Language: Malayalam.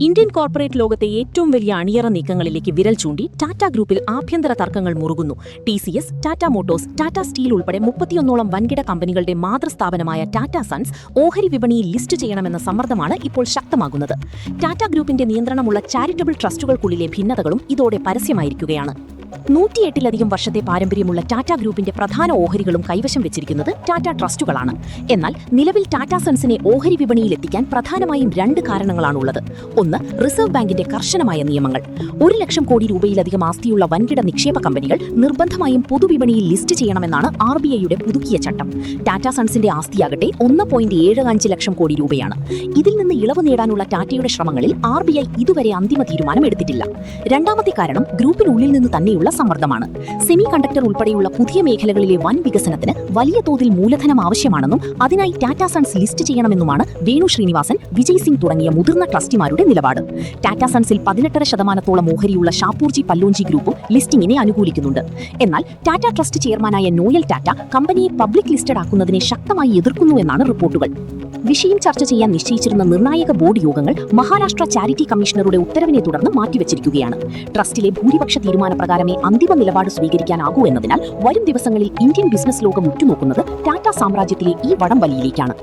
ഇന്ത്യൻ കോർപ്പറേറ്റ് ലോകത്തെ ഏറ്റവും വലിയ അണിയറ നീക്കങ്ങളിലേക്ക് വിരൽ ചൂണ്ടി ടാറ്റ ഗ്രൂപ്പിൽ ആഭ്യന്തര തർക്കങ്ങൾ മുറുകുന്നു. TCS, Tata Motors, Tata steel ഉൾപ്പെടെ 31ഓളം വൻകിട കമ്പനികളുടെ മാതൃസ്ഥാപനമായ ടാറ്റ സൺസ് ഓഹരി വിപണിയിൽ ലിസ്റ്റ് ചെയ്യണമെന്ന സമ്മർദ്ദമാണ് ഇപ്പോൾ ശക്തമാകുന്നത്. ടാറ്റ ഗ്രൂപ്പിന്റെ നിയന്ത്രണമുള്ള ചാരിറ്റബിൾ ട്രസ്റ്റുകൾക്കുള്ളിലെ ഭിന്നതകളും ഇതോടെ പരസ്യമായിരിക്കുകയാണ്. 108-ലധികം വർഷത്തെ പാരമ്പര്യമുള്ള ടാറ്റ ഗ്രൂപ്പിന്റെ പ്രധാന ഓഹരികളും കൈവശം വെച്ചിരിക്കുന്നത് ടാറ്റ ട്രസ്റ്റുകളാണ്. എന്നാൽ നിലവിൽ ടാറ്റ സൺസിനെ ഓഹരി വിപണിയിലെത്തിക്കാൻ പ്രധാനമായും 2 കാരണങ്ങളാണുള്ളത്. ഒന്ന്, റിസർവ് ബാങ്കിന്റെ കർശനമായ നിയമങ്ങൾ. 1 ലക്ഷം കോടി രൂപയിലധികം ആസ്തിയുള്ള വൻകിട നിക്ഷേപ കമ്പനികൾ നിർബന്ധമായും പൊതുവിപണിയിൽ ലിസ്റ്റ് ചെയ്യണമെന്നാണ് RBIയുടെ പുതുക്കിയ ചട്ടം. ടാറ്റ സൺസിന്റെ ആസ്തിയാകട്ടെ 1.75 ലക്ഷം കോടി രൂപയാണ്. ഇതിൽ നിന്ന് ഇളവ് നേടാനുള്ള ടാറ്റയുടെ ശ്രമങ്ങളിൽ RBI ഇതുവരെ അന്തിമ തീരുമാനം എടുത്തിട്ടില്ല. രണ്ടാമത്തെ കാരണം ഗ്രൂപ്പിനുള്ളിൽ നിന്ന് തന്നെയുള്ള സമ്മർദ്ദമാണ്. സെമി കണ്ടക്ടർ ഉൾപ്പെടെയുള്ള പുതിയ മേഖലകളിലെ വൻ വികസനത്തിന് വലിയ തോതിൽ മൂലധനം ആവശ്യമാണെന്നും അതിനായി ടാറ്റ സൺസ് ലിസ്റ്റ് ചെയ്യണമെന്നുമാണ് വേണു ശ്രീനിവാസൻ, വിജയ് സിംഗ് തുടങ്ങിയ മുതിർന്ന ട്രസ്റ്റിമാരുടെ നിലപാട്. ടാറ്റ സൺസിൽ 18% ഓഹരിയുള്ള ഷാപൂർജി പല്ലോഞ്ചി ഗ്രൂപ്പും ലിസ്റ്റിംഗിനെ അനുകൂലിക്കുന്നുണ്ട്. എന്നാൽ ടാറ്റ ട്രസ്റ്റ് ചെയർമാനായ നോയൽ ടാറ്റ കമ്പനിയെ പബ്ലിക് ലിസ്റ്റഡ് ആക്കുന്നതിനെ ശക്തമായി എതിർക്കുന്നു എന്നാണ് റിപ്പോർട്ടുകൾ. വിഷയം ചർച്ച ചെയ്യാൻ നിശ്ചയിച്ചിരുന്ന നിർണായക ബോർഡ് യോഗങ്ങൾ മഹാരാഷ്ട്ര ചാരിറ്റി കമ്മീഷണറുടെ ഉത്തരവിനെ തുടർന്ന് മാറ്റിവെച്ചിരിക്കുകയാണ്. ട്രസ്റ്റിലെ ഭൂരിപക്ഷ തീരുമാനപ്രകാരമേ അന്തിമ നിലപാട് സ്വീകരിക്കാനാകൂ എന്നതിനാൽ വരും ദിവസങ്ങളിൽ ഇന്ത്യൻ ബിസിനസ് ലോകം ഉറ്റുനോക്കുന്നത് ടാറ്റ സാമ്രാജ്യത്തിലെ ഈ വടംവലിയിലേക്കാണ്.